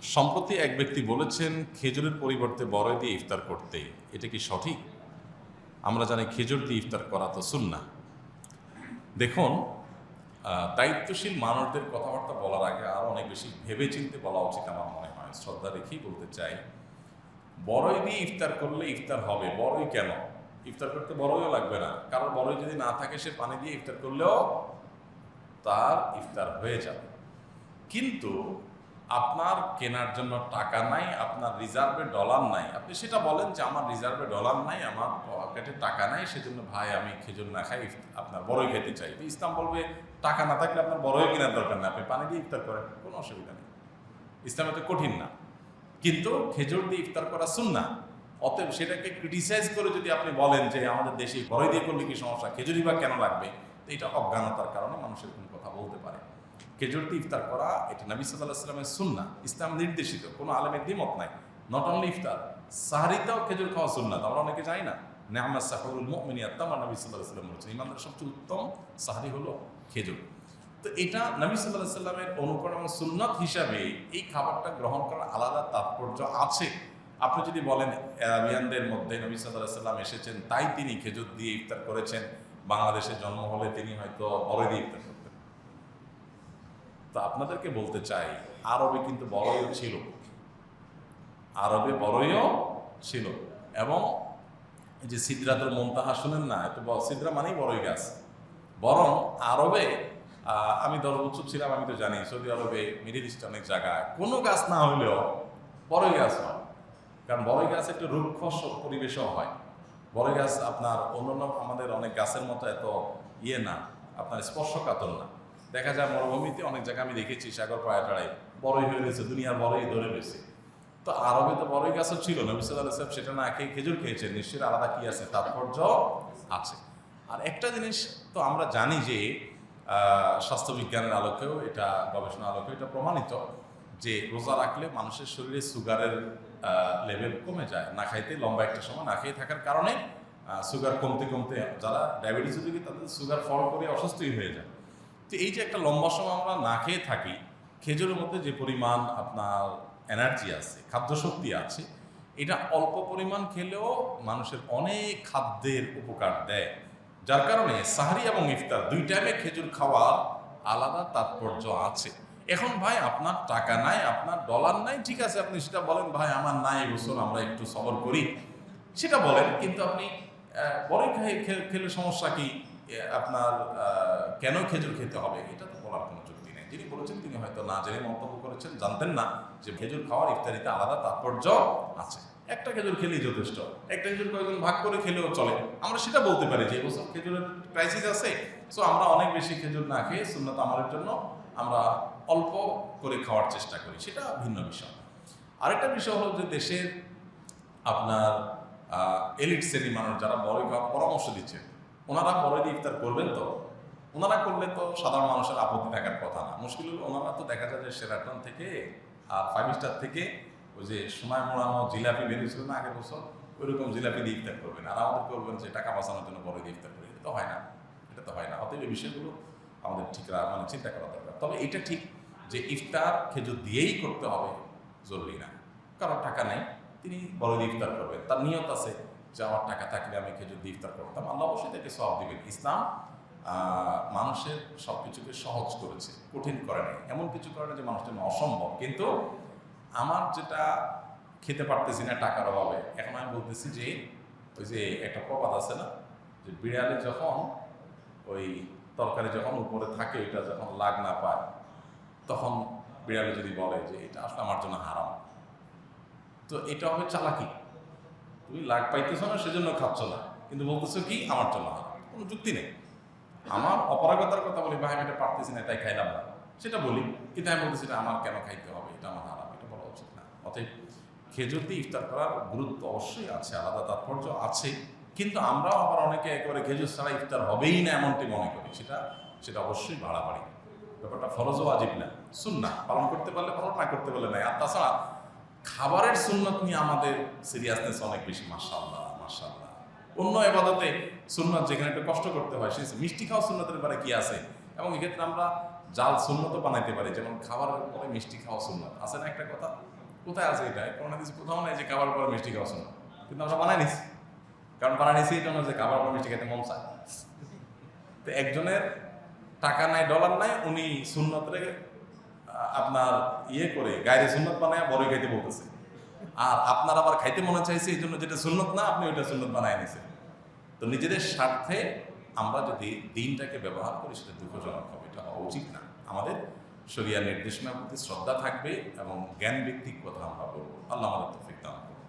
সম্প্রতি এক ব্যক্তি বলেছেন খেজুরের পরিবর্তে বরই দিয়ে ইফতার করতে। এটা কি সঠিক? আমরা জানি খেজুর দিয়ে ইফতার করা তো সুন্নাহ। দেখুন, দায়িত্বশীল মানুষদের কথাবার্তা বলার আগে আরও অনেক বেশি ভেবেচিন্তে বলা উচিত আমার মনে হয়। শ্রদ্ধা রেখেই বলতে চাই, বরই দিয়ে ইফতার করলে ইফতার হবে। বরই কেন? ইফতার করতে বরইও লাগবে না, কারণ বরই যদি না থাকে সে পানি দিয়ে ইফতার করলেও তার ইফতার হয়ে যাবে। কিন্তু আপনার কেনার জন্য টাকা নাই, আপনার রিজার্ভে ডলার নাই, আপনি সেটা বলেন যে আমার রিজার্ভে ডলার নাই, আমার পকেটে টাকা নাই, সেজন্য ভাই আমি খেজুর না খাই, আপনার বড়ই খেতে চাই। তো ইসলাম বলবে টাকা না থাকলে আপনার বড়ই কেনার দরকার নেই, আপনি পানি দিয়ে ইফতার করেন, কোনো অসুবিধা নেই। ইসলাম এত কঠিন না, কিন্তু খেজুর দিয়ে ইফতার করা সুন্নাহ। অতএব সেটাকে ক্রিটিসাইজ করে যদি আপনি বলেন যে আমাদের দেশে বড়ই দিয়ে করলে কি সমস্যা, খেজুরই বা কেন লাগবে, তো এটা অজ্ঞানতার কারণে মানুষের কোনো কথা বলতে পারে। খেজুর দিয়ে ইফতার করা এটা নবী সাল্লাল্লাহু আলাইহি ওয়াসাল্লামের সুন্নাহ, ইসলাম নির্দেশিত, কোনো আলেমের দ্বিমত নাই। নট অনলি ইফতার, সাহরিতেও খেজুর খাওয়া সুন্নাহ, আমরা অনেকে জানি না। নি'মাস সাহরুল মুমিনি আত-তামর, নবী সাল্লাল্লাহু আলাইহি ওয়াসাল্লাম বলেছেন ইমানদারের সবচেয়ে উত্তম সাহরি হলো খেজুর। তো এটা নবী সাল্লাল্লাহু আলাইহি ওয়াসাল্লামের অনুকরণ এবং সুন্নাত হিসাবে এই খাবারটা গ্রহণ করার আলাদা তাৎপর্য আছে। আপনি যদি বলেন আরবিয়ানদের মধ্যে নবী সাল্লাল্লাহু আলাইহি ওয়াসাল্লাম এসেছেন তাই তিনি খেজুর দিয়ে ইফতার করেছেন, বাংলাদেশে জন্ম হলে তিনি হয়তো বড়ই দিয়ে ইফতার করতেন। তো আপনাদেরকে বলতে চাই, আরবে কিন্তু বড়ইও ছিল, আরবে বড়ইও ছিল। এবং এই যে সিদরাতুল মুনতাহা শুনেন না, এত সিদরা মানেই বড়ই গাছ। বরং আরবে আমি 10 বছর ছিলাম, আমি তো জানি সৌদি আরবে, মিডল ইস্টে অনেক জায়গায় কোনো গাছ না হইলেও বড়ই গাছ হয়। কারণ বড়ই গাছ একটু রুক্ষ পরিবেশও হয়। বড়ই গাছ আপনার অন্যান্য আমাদের অনেক গাছের মতো এত ইয়ে না, আপনার স্পর্শকাতর না। দেখা যায় মরুভূমিতে অনেক জায়গায় আমি দেখেছি সাগর পাড়ায় বড়ই হয়ে রয়েছে, দুনিয়ার বড়ই ধরে রয়েছে। তো আরবে তো বড়ই গাছও ছিল, নবী সাল্লাল্লাহু আলাইহি ওয়াসাল্লাম সেটা না খেয়ে খেজুর খেয়েছেন, নিশ্চয়ই আলাদা কি আছে, তাৎপর্য আছে। আর একটা জিনিস তো আমরা জানি যে স্বাস্থ্যবিজ্ঞানের আলোকেও এটা, গবেষণার আলোকেও এটা প্রমাণিত যে রোজা রাখলে মানুষের শরীরে সুগারের লেভেল কমে যায়। না খাইতে লম্বা একটা সময় না খেয়ে থাকার কারণে সুগার কমতে কমতে যারা ডায়াবেটিস রোগী তাদের সুগার ফল করে অসুস্থই হয়ে যায়। তো এই যে একটা লম্বা সময় আমরা না খেয়ে থাকি, খেজুরের মধ্যে যে পরিমাণ আপনার এনার্জি আছে, খাদ্যশক্তি আছে, এটা অল্প পরিমাণ খেলেও মানুষের অনেক খাদ্যের উপকার দেয়। যার কারণে সাহরি এবং ইফতার দুই টাইমে খেজুর খাওয়ার আলাদা তাৎপর্য আছে। এখন ভাই আপনার টাকা নাই, আপনার ডলার নাই, ঠিক আছে, আপনি সেটা বলেন ভাই আমার নাই বছর, আমরা একটু সবর করি, সেটা বলেন। কিন্তু আপনি বড়ই খেলে সমস্যা কি, আপনার কেন খেজুর খেতে হবে, এটা তো বলার কোনো যুক্তি নেই। যিনি বলেছেন তিনি হয়তো না জেনে মন্তব্য করেছেন, জানতেন না যে খেজুর খাওয়ার ইফতারিতে আলাদা তাৎপর্য আছে। একটা খেজুর খেলেই যথেষ্ট, একটা খেজুর কয়েকজন ভাগ করে খেলেও চলে। আমরা সেটা বলতে পারি যে এবছর খেজুরের ক্রাইসিস আছে, সো আমরা অনেক বেশি খেজুর না খেয়ে সুন্নাত আমলের জন্য আমরা অল্প করে খাওয়ার চেষ্টা করি, সেটা ভিন্ন বিষয়। আরেকটা বিষয় হলো যে দেশের আপনার এলিট শ্রেণীর মানুষ যারা বড়ই খাওয়ার পরামর্শ দিচ্ছেন, ওনারা বড়ই দিয়ে ইফতার করবেন তো? ওনারা করলে তো সাধারণ মানুষের আপত্তি থাকার কথা না। মুশকিল হলো ওনারা তো দেখা যায় যে সেরাটন থেকে আর 5 স্টার থেকে ওই যে সোনায় মোড়ানো জিলাপি বেরিয়েছিল না আগের বছর, ওইরকম জিলাপি দিয়ে ইফতার করবেন, আর আমাদের করবেন যে টাকা বাঁচানোর জন্য বড়ই দিয়ে ইফতার করি। এটা তো হয় না, এটা তো হয় না। অতএব এই বিষয়গুলো আমাদের ঠিক মানে চিন্তা করা দরকার। তবে এটা ঠিক যে ইফতার খেজুর দিয়েই করতে হবে জরুরি না। কারণ টাকা নেই, তিনি বড়ই দিয়ে ইফতার করবেন, তার নিয়ত আছে যে আমার টাকা থাকলে আমি খেজুর দিয়ে ইফতার করতাম, আল্লাহ অবশ্যই তাকে সওয়াব দিবেন। ইসলাম মানুষের সব কিছুকে সহজ করেছে, কঠিন করে নাই, এমন কিছু করে না যে মানুষের জন্য অসম্ভব। কিন্তু আমার যেটা খেতে পারতেছি না টাকার অভাবে, এখন আমি বলতেছি যে ওই যে একটা প্রবাদ আছে না, যে বিড়ালে যখন ওই তরকারি যখন উপরে থাকে ওইটা যখন লাগ না পায়, তখন বিড়ালে যদি বলে যে এটা আসলে আমার জন্য হারাম, তো এটা হবে চালাকি। তুমি লাগ পাইতেছো না সেজন্য খাচ্ছ না, কিন্তু বলতেছো কি আমার জন্য হারাম, কোনো যুক্তি নেই। আমার অপারগতার কথা বলি, ভাই আমি এটা পারতেছি না তাই খাইলাম না, সেটা বলি, কিন্তু আমি বলতেছি না আমার কেন খাইতে হবে, এটা আমার হারাম, এটা বলা উচিত না। অতএব খেজুর দিয়ে ইফতার করার গুরুত্ব অবশ্যই আছে, আলাদা তাৎপর্য আছে। কিন্তু আমরাও আবার অনেকে একেবারে খেজুর ছাড়া ইফতার হবেই না এমনটি মনে করি, সেটা অবশ্যই বাড়াবাড়ি। ব্যাপারটা ফরজ ও ওয়াজিব না, সুন্নাহ। পালন করতে পারলে পালন, না করতে পারলে নাই। আর তাছাড়া খাবারের সুন্নত নিয়ে আমাদের সিরিয়াসনেস অনেক বেশি, মাশাআল্লাহ মাশাআল্লাহ। অন্য ইবাদতে সুন্নত যেখানে একটু কষ্ট করতে হয়, সে মিষ্টি খাওয়া সুন্নতের ব্যাপারে কি আছে, এবং এক্ষেত্রে আমরা জাল সুন্নত বানাইতে পারি, যেমন খাবারের পরে মিষ্টি খাওয়া সুন্নত আছে না একটা কথা, কোথায় আছে এটা? কোনো কিছু কোথাও নাই যে খাবারের পরে মিষ্টি খাওয়া সুন্নত, কিন্তু আমরা বানাই নিছি, কারণ বানাই নিছি এই জন্য যে খাবারের পর মিষ্টি খেতে মন চায়। তো একজনের টাকা নাই, ডলার নাই, উনি সুন্নতরে আপনার ইয়ে করে গায়ের সুন্নত বানায় বড়ই খাইতে বলতেছে, আর আপনার আবার খাইতে মনে চাইছে এই জন্য যেটা সুন্নত না আপনি ওইটা সুন্নত বানায় নিছেন। তো নিজেদের স্বার্থে আমরা যদি দিনটাকে ব্যবহার করি সেটা দুঃখজনক হবে, এটা হওয়া উচিত না। আমাদের শরিয়া নির্দেশনার প্রতি শ্রদ্ধা থাকবে এবং জ্ঞান ভিত্তিক কথা আমরা বলবো। আল্লাহ আমাদের তৌফিক দান করুন।